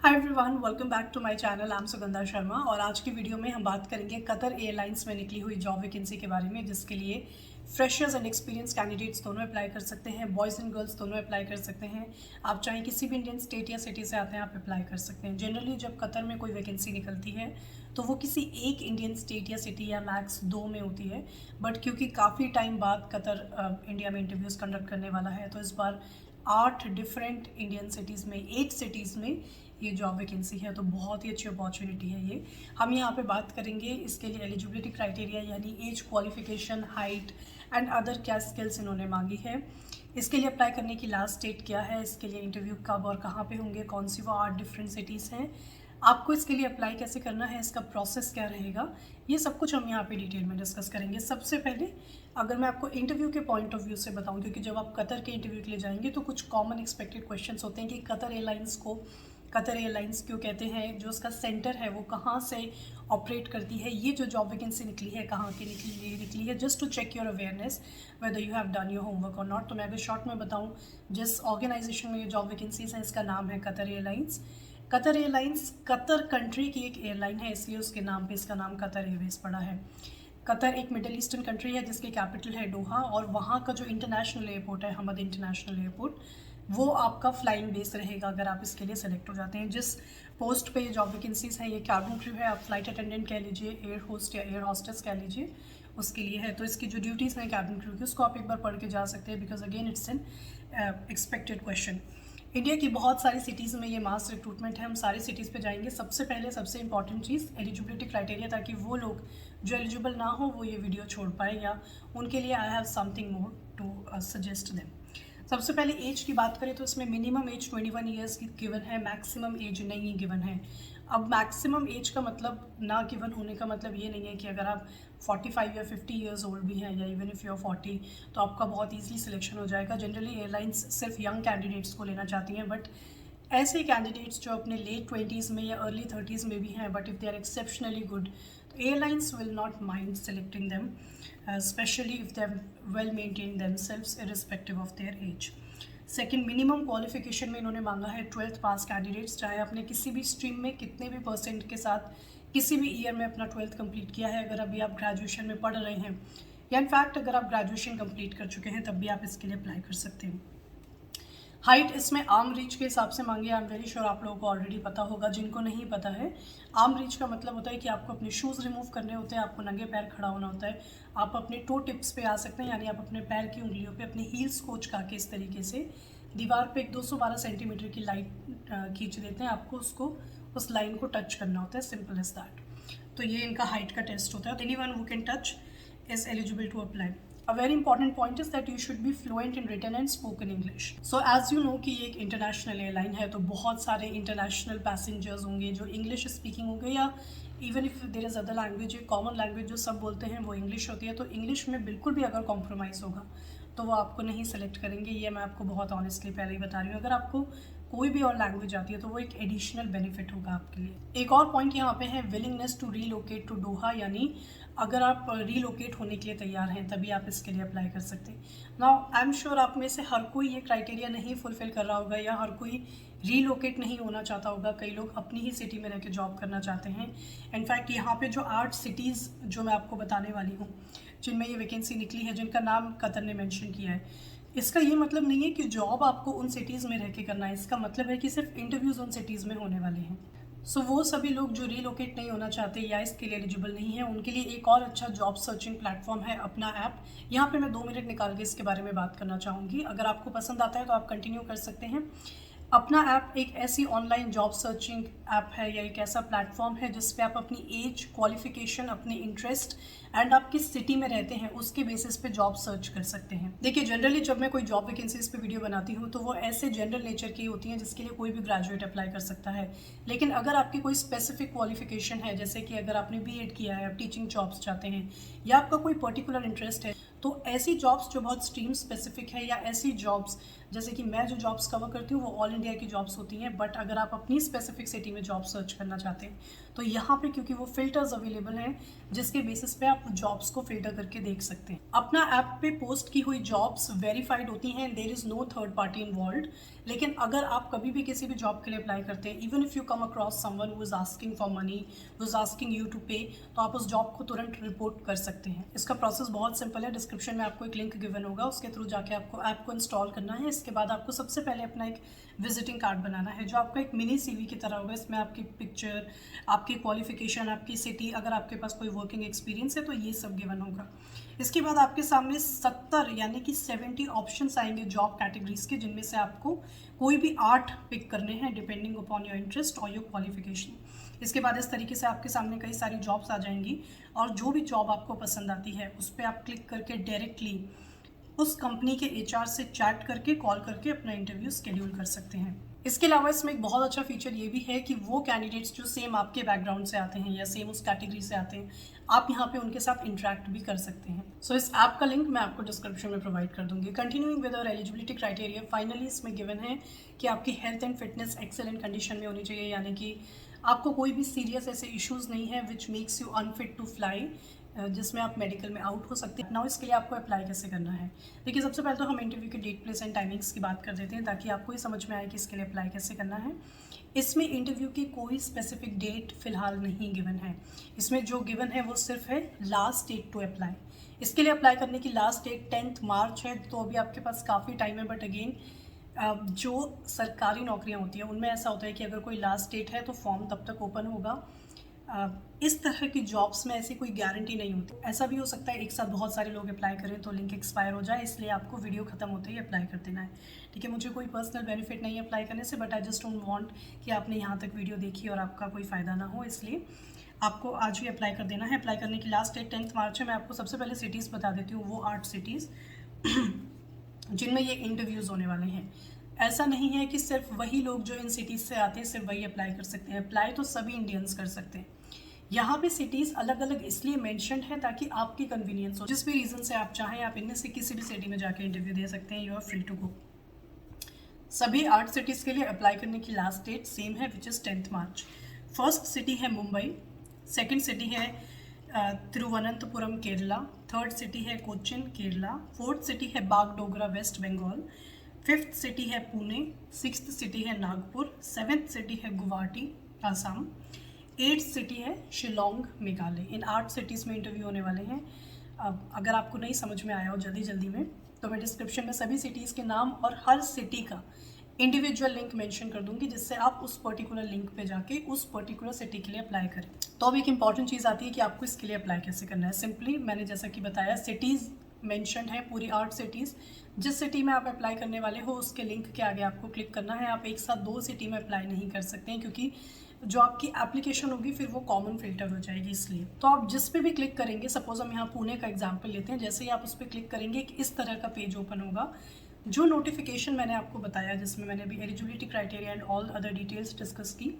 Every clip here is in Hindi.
Hi everyone, welcome back to my channel. I am Sugandha Sharma और आज की वीडियो में हम बात करेंगे कतर एयरलाइंस में निकली हुई जॉब वैकेंसी के बारे में, जिसके लिए फ्रेशर्स एंड एक्सपीरियंस कैंडिडेट्स दोनों अप्लाई कर सकते हैं। बॉयज़ एंड गर्ल्स दोनों अप्लाई कर सकते हैं। आप चाहे किसी भी इंडियन स्टेट या सिटी से आते हैं, आप अप्लाई कर सकते हैं। जनरली जब कतर में कोई वैकेंसी निकलती है तो वो किसी एक इंडियन स्टेट या सिटी या मैक्स 2 में होती है, बट क्योंकि काफ़ी टाइम बाद कतर इंडिया में इंटरव्यूज़ कंडक्ट करने वाला है तो इस बार 8 डिफरेंट इंडियन सिटीज़ में 8 सिटीज़ में ये जॉब वैकेंसी है। तो बहुत ही अच्छी अपॉर्चुनिटी है ये। हम यहाँ पे बात करेंगे इसके लिए एलिजिबिलिटी क्राइटेरिया यानी age, qualification, height and other क्या स्किल्स इन्होंने मांगी है। इसके लिए अप्लाई करने की लास्ट डेट क्या है, इसके लिए इंटरव्यू कब और कहाँ पे होंगे, कौन सी वो 8 डिफरेंट सिटीज़ हैं, आपको इसके लिए अप्लाई कैसे करना है, इसका प्रोसेस क्या रहेगा, ये सब कुछ हम यहाँ पे डिटेल में डिस्कस करेंगे। सबसे पहले अगर मैं आपको इंटरव्यू के पॉइंट ऑफ व्यू से बताऊँ, क्योंकि जब आप कतर के इंटरव्यू के लिए जाएंगे तो कुछ कॉमन एक्सपेक्टेड क्वेश्चंस होते हैं कि कतर एयरलाइंस क्यों कहते हैं, जो उसका सेंटर है वो कहाँ से ऑपरेट करती है, ये जो जॉब वैकेंसी निकली है कहाँ की निकली है, just to check your awareness whether you have done your homework और नॉट। तो मैं अगर शॉर्ट में बताऊँ, जिस ऑर्गेनाइजेशन में ये जॉब वैकेंसीज हैं इसका नाम है Qatar airlines. Qatar airlines Qatar country की एक एयरलाइन है, इसलिए उसके नाम पे इसका नाम कतर एयरवेज पड़ा है। कतर एक मिडिल ईस्टर्न कंट्री है जिसकी कैपिटल है डोहा, और वहाँ का जो इंटरनेशनल एयरपोर्ट है हमद इंटरनेशनल एयरपोर्ट, वो आपका फ्लाइंग बेस रहेगा अगर आप इसके लिए सेलेक्ट हो जाते हैं। जिस पोस्ट पे ये जॉब वैकेंसीज हैं, ये कैबिन क्रू है, आप फ्लाइट अटेंडेंट कह लीजिए, एयर होस्ट या एयर हॉस्टेस कह लीजिए, उसके लिए है। तो इसकी जो ड्यूटीज़ हैं कैबिन क्रू की, उसको आप एक बार पढ़ के जा सकते हैं, because again it's an expected question. India की बहुत सारी सिटीज़ में ये मास रिक्रूटमेंट है, हम सारी सिटीज़ पे जाएंगे। सबसे पहले सबसे इंपॉर्टेंट चीज़ एलिजिबिलिटी क्राइटेरिया, ताकि वो लोग जो एलिजिबल ना हो वो ये वीडियो छोड़ पाए, या उनके लिए I have something more to suggest them. सबसे पहले एज की बात करें तो इसमें मिनिमम एज 21 ईयर्स की गिवन है, मैक्सिमम एज नहीं गिवन है। अब मैक्सिमम एज का मतलब ना गिवन होने का मतलब ये नहीं है कि अगर आप 45 या 50 ईयर्स ओल्ड भी हैं, या इवन इफ़ यू आर 40 तो आपका बहुत ईजिली सिलेक्शन हो जाएगा। जनरली एयरलाइंस सिर्फ यंग कैंडिडेट्स को लेना चाहती हैं, बट ऐसे कैंडिडेट्स जो अपने लेट 20s में या अर्ली 30s में भी हैं, but if they are exceptionally good, तो airlines will not mind selecting them, especially if they have well maintained themselves irrespective of their age. Second, minimum qualification में इन्होंने मांगा है 12th पास कैंडिडेट्स, चाहे आपने किसी भी स्ट्रीम में कितने भी परसेंट के साथ किसी भी ईयर में अपना 12th कंप्लीट किया है। अगर अभी आप ग्रेजुएशन में पढ़ रहे हैं या इनफैक्ट अगर आप ग्रेजुएशन कंप्लीट कर चुके हैं तब भी आप इसके लिए अप्लाई कर सकते हैं। हाइट इसमें आर्म रीच के हिसाब से मांगी, आई एम वेरी श्योर आप लोगों को ऑलरेडी पता होगा। जिनको नहीं पता है, आर्म रीच का मतलब होता है कि आपको अपने शूज़ रिमूव करने होते हैं, आपको नंगे पैर खड़ा होना होता है। आप अपने टो टिप्स पे आ सकते हैं, यानी आप अपने पैर की उंगलियों पे अपने हील्स को उचका के इस तरीके से दीवार पे एक 212 सेंटीमीटर की लाइन खींच देते हैं, आपको उसको उस लाइन को टच करना होता है, सिंपल एज दैट। तो ये इनका हाइट का टेस्ट होता है। Anyone who can touch is eligible to apply. A very important point is that you should be fluent in written and spoken English. So as you know कि ये एक इंटरनेशनल एयरलाइन है, तो बहुत सारे इंटरनेशनल पैसेंजर्स होंगे जो इंग्लिश स्पीकिंग होंगे, या even if there is other language, common language जो सब बोलते हैं वो इंग्लिश होती है। तो इंग्लिश में बिल्कुल भी अगर कॉम्प्रोमाइज़ होगा तो वो आपको नहीं सेलेक्ट करेंगे, ये मैं आपको बहुत ऑनेस्टली पहले ही बता रही हूँ। अगर आपको कोई भी और लैंग्वेज आती है तो वो एक एडिशनल बेनिफिट होगा आपके लिए। एक और पॉइंट यहाँ पे है willingness to relocate to Doha, यानी अगर आप रीलोकेट होने के लिए तैयार हैं तभी आप इसके लिए अप्लाई कर सकते हैं। नाउ आई एम श्योर आप में से हर कोई ये क्राइटेरिया नहीं फुलफिल कर रहा होगा, या हर कोई रीलोकेट नहीं होना चाहता होगा। कई लोग अपनी ही सिटी में रह के जॉब करना चाहते हैं। इनफैक्ट यहाँ पे जो 8 सिटीज़ जो मैं आपको बताने वाली हूँ जिनमें ये वैकेंसी निकली है, जिनका नाम कतर ने मेंशन किया है, इसका ये मतलब नहीं है कि जॉब आपको उन सिटीज़ में रह के करना है। इसका मतलब है कि सिर्फ इंटरव्यूज़ उन सिटीज़ में होने वाले हैं। सो वो सभी लोग जो रीलोकेट नहीं होना चाहते या इसके लिए एलिजिबल नहीं है, उनके लिए एक और अच्छा जॉब सर्चिंग प्लेटफॉर्म है अपना ऐप। यहाँ पे मैं 2 मिनट निकाल के इसके बारे में बात करना चाहूँगी। अगर आपको पसंद आता है तो आप कंटिन्यू कर सकते हैं। अपना ऐप एक ऐसी ऑनलाइन जॉब सर्चिंग ऐप है, या एक ऐसा प्लेटफॉर्म है जिस पे आप अपनी एज, क्वालिफिकेशन, अपने इंटरेस्ट एंड आप किस सिटी में रहते हैं उसके बेसिस पे जॉब सर्च कर सकते हैं। देखिए, जनरली जब मैं कोई जॉब वैकेंसीज पे वीडियो बनाती हूँ तो वो ऐसे जनरल नेचर की होती हैं जिसके लिए कोई भी ग्रेजुएट अप्लाई कर सकता है। लेकिन अगर आपकी कोई स्पेसिफिक क्वालिफिकेशन है, जैसे कि अगर आपने बीएड किया है, आप टीचिंग जॉब्स चाहते हैं, या आपका कोई पर्टिकुलर इंटरेस्ट है, तो ऐसी जॉब्स जो बहुत स्ट्रीम स्पेसिफिक है या ऐसी जॉब्स जैसे कि मैं जो जॉब्स कवर करती हूँ वो ऑल इंडिया की जॉब्स होती हैं, बट अगर आप अपनी स्पेसिफिक सिटी में जॉब सर्च करना चाहते हैं तो यहाँ पे क्योंकि वो फिल्टर्स अवेलेबल हैं जिसके बेसिस पे आप जॉब्स को फिल्टर करके देख सकते हैं। अपना ऐप पे पोस्ट की हुई जॉब्स वेरीफाइड होती हैं, there is no third party involve. लेकिन अगर आप कभी भी किसी भी जॉब के लिए अप्लाई करते हैं, even if you come across someone who is asking for money, who is asking you to pay, तो आप उस जॉब को तुरंत रिपोर्ट कर सकते हैं। इसका प्रोसेस बहुत सिंपल है, डिस्क्रिप्शन में आपको एक लिंक गिवन होगा, उसके थ्रू जाके आपको ऐप को इंस्टॉल करना है। इसके बाद आपको सबसे पहले अपना एक विजिटिंग कार्ड बनाना है जो आपका एक मिनी सीवी की तरह होगा। इसमें आपकी पिक्चर, आपकी क्वालिफिकेशन, आपकी सिटी, अगर आपके पास कोई वर्किंग एक्सपीरियंस है तो ये सब गिवन होगा। इसके बाद आपके सामने 70 यानी कि 70 ऑप्शंस आएंगे जॉब कैटेगरीज के, जिनमें से आपको कोई भी 8 पिक करने हैं डिपेंडिंग अपॉन योर इंटरेस्ट और योर क्वालिफिकेशन। इसके बाद इस तरीके से आपके सामने कई सारी जॉब्स आ जाएंगी और जो भी जॉब आपको पसंद आती है उस पर आप क्लिक करके डायरेक्टली उस कंपनी के एचआर से चैट करके, कॉल करके अपना इंटरव्यू शेड्यूल कर सकते हैं। इसके अलावा इसमें एक बहुत अच्छा फीचर ये भी है कि वो कैंडिडेट्स जो सेम आपके बैकग्राउंड से आते हैं या सेम उस कैटेगरी से आते हैं, आप यहाँ पे उनके साथ इंटरेक्ट भी कर सकते हैं। सो इस ऐप का लिंक मैं आपको डिस्क्रिप्शन में प्रोवाइड कर दूंगी। कंटिन्यूइंग विद और एलिजिबिलिटी क्राइटेरिया, फाइनली इसमें गिवन है कि आपकी health and fitness excellent condition में होनी चाहिए, यानी कि आपको कोई भी सीरियस ऐसे इश्यूज़ नहीं है which makes you unfit to fly, जिसमें आप मेडिकल में आउट हो सकते हैं। नाउ इसके लिए आपको अप्लाई कैसे करना है। देखिए, सबसे पहले तो हम इंटरव्यू के डेट, प्लेस एंड टाइमिंग्स की बात कर देते हैं ताकि आपको ये समझ में आए कि इसके लिए अप्लाई कैसे करना है। इसमें इंटरव्यू की कोई स्पेसिफिक डेट फिलहाल नहीं गिवन है। इसमें जो गिवन है वो सिर्फ है लास्ट डेट टू अप्लाई। इसके लिए अप्लाई करने की लास्ट डेट 10 मार्च है, तो अभी आपके पास काफ़ी टाइम है। बट अगेन, जो सरकारी नौकरियां होती हैं उनमें ऐसा होता है कि अगर कोई लास्ट डेट है तो फॉर्म तब तक ओपन होगा। इस तरह की जॉब्स में ऐसी कोई गारंटी नहीं होती। ऐसा भी हो सकता है एक साथ बहुत सारे लोग अप्लाई करें तो लिंक एक्सपायर हो जाए, इसलिए आपको वीडियो खत्म होते ही अप्लाई कर देना है। ठीक है, मुझे कोई पर्सनल बेनिफिट नहीं है अप्लाई करने से, but I just don't want कि आपने यहाँ तक वीडियो देखी और आपका कोई फ़ायदा ना हो, इसलिए आपको आज ही अप्लाई कर देना है। अप्लाई करने की लास्ट डेट 10 मार्च है। मैं आपको सबसे पहले सिटीज़ बता देती हूँ, वो 8 सिटीज़ जिनमें ये इंटरव्यूज़ होने वाले हैं। ऐसा नहीं है कि सिर्फ वही लोग जो इन सिटीज़ से आते हैं सिर्फ वही अप्लाई कर सकते हैं। अप्लाई तो सभी इंडियंस कर सकते हैं। यहाँ पे सिटीज़ अलग अलग इसलिए मेंशन्ड है ताकि आपकी कन्वीनियंस हो। जिस भी रीज़न से आप चाहें आप इनमें से किसी भी सिटी में जाके इंटरव्यू दे सकते हैं। You are free to go. सभी 8 सिटीज़ के लिए अप्लाई करने की लास्ट डेट सेम है, which is 10 March. First city है मुंबई, सेकेंड सिटी है तिरुवनंतपुरम केरला, थर्ड सिटी है कोचिन केरला, फोर्थ सिटी है बागडोगरा वेस्ट बंगाल, फिफ्थ सिटी है पुणे, सिक्स्थ सिटी है नागपुर, सेवेंथ सिटी है गुवाहाटी आसाम, 8th सिटी है शिलोंग मेघालय। इन 8 सिटीज़ में इंटरव्यू होने वाले हैं। अगर आपको नहीं समझ में आया हो जल्दी में तो मैं डिस्क्रिप्शन में सभी सिटीज़ के नाम और हर सिटी का इंडिविजुअल लिंक मेंशन कर दूंगी, जिससे आप उस पर्टिकुलर लिंक पे जाके उस पर्टिकुलर सिटी के लिए अप्लाई करें। तो अब एक इंपॉर्टेंट चीज़ आती है कि आपको इसके लिए अप्लाई कैसे करना है। सिंपली मैंने जैसा कि बताया, सिटीज़ मेंशन है पूरी 8 सिटीज़। जिस सिटी में आप अप्लाई करने वाले हो उसके लिंक के आगे आपको क्लिक करना है। आप एक साथ 2 सिटी में अप्लाई नहीं कर सकते हैं क्योंकि जो आपकी एप्लीकेशन होगी फिर वो कॉमन फिल्टर हो जाएगी, इसलिए। तो आप जिस पे भी क्लिक करेंगे, सपोज हम यहाँ पुणे का एग्जांपल लेते हैं, जैसे ही आप उस पर क्लिक करेंगे कि इस तरह का पेज ओपन होगा। जो नोटिफिकेशन मैंने आपको बताया जिसमें मैंने अभी eligibility criteria and all other details discuss की,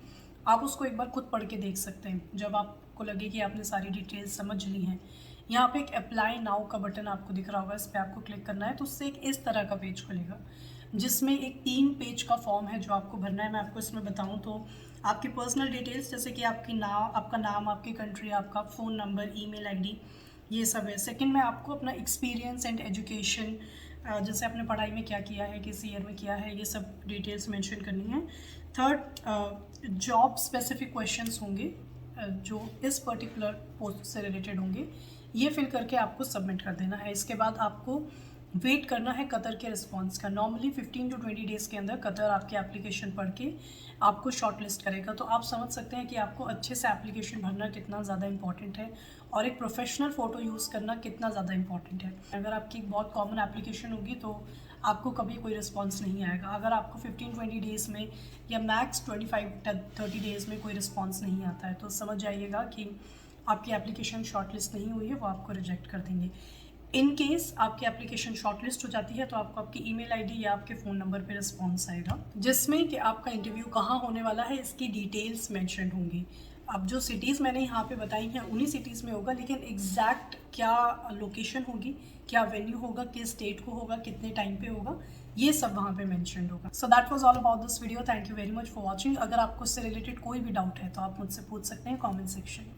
आप उसको एक बार खुद पढ़ के देख सकते हैं जब आपको लगे कि आपने सारी डिटेल्स समझ ली हैं। यहाँ पे एक अप्लाई नाउ का बटन आपको दिख रहा होगा, इस पर आपको क्लिक करना है तो उससे एक इस तरह का पेज खुलेगा जिसमें एक 3 पेज का फॉर्म है जो आपको भरना है। मैं आपको इसमें बताऊँ तो आपकी पर्सनल डिटेल्स जैसे कि आपका नाम, आपकी कंट्री, आपका फ़ोन नंबर, ईमेल आईडी, ये सब है। सेकंड में आपको अपना एक्सपीरियंस एंड एजुकेशन, जैसे आपने पढ़ाई में क्या किया है, किस ईयर में किया है, ये सब डिटेल्स मेंशन करनी है। थर्ड, जॉब स्पेसिफिक क्वेश्चंस होंगे जो इस पर्टिकुलर पोस्ट से रिलेटेड होंगे, ये फिल करके आपको सबमिट कर देना है। इसके बाद आपको वेट करना है कतर के रिस्पांस का। नॉर्मली 15 to 20 डेज़ के अंदर कतर आपकी एप्लीकेशन पढ़ के आपको शॉर्ट लिस्ट करेगा। तो आप समझ सकते हैं कि आपको अच्छे से एप्लीकेशन भरना कितना ज़्यादा इंपॉर्टेंट है और एक प्रोफेशनल फ़ोटो यूज़ करना कितना ज़्यादा इंपॉर्टेंट है। अगर आपकी बहुत कॉमन एप्लीकेशन होगी तो आपको कभी कोई रिस्पॉन्स नहीं आएगा। अगर आपको 15-20 डेज़ में या मैक्स 25-30 डेज़ में कोई रिस्पॉन्स नहीं आता है तो समझ जाइएगा कि आपकी एप्लीकेशन शॉर्ट लिस्ट नहीं हुई है, वो आपको रिजेक्ट कर देंगे। इन केस आपकी एप्लीकेशन शॉर्टलिस्ट हो जाती है तो आपको आपकी ईमेल आईडी या आपके फ़ोन नंबर पे रिस्पॉन्स आएगा जिसमें कि आपका इंटरव्यू कहाँ होने वाला है इसकी डिटेल्स मेंशन होंगी। अब जो सिटीज़ मैंने यहाँ पे बताई हैं उन्हीं सिटीज़ में होगा, लेकिन एग्जैक्ट क्या लोकेशन होगी, क्या वेन्यू होगा, किस डेट को होगा, कितने टाइम पे होगा, ये सब वहाँ पे मेंशन्ड होगा। So that was all about this video. Thank you very much for watching. अगर आपको इससे रिलेटेड कोई भी डाउट है तो आप मुझसे पूछ सकते हैं कमेंट सेक्शन में।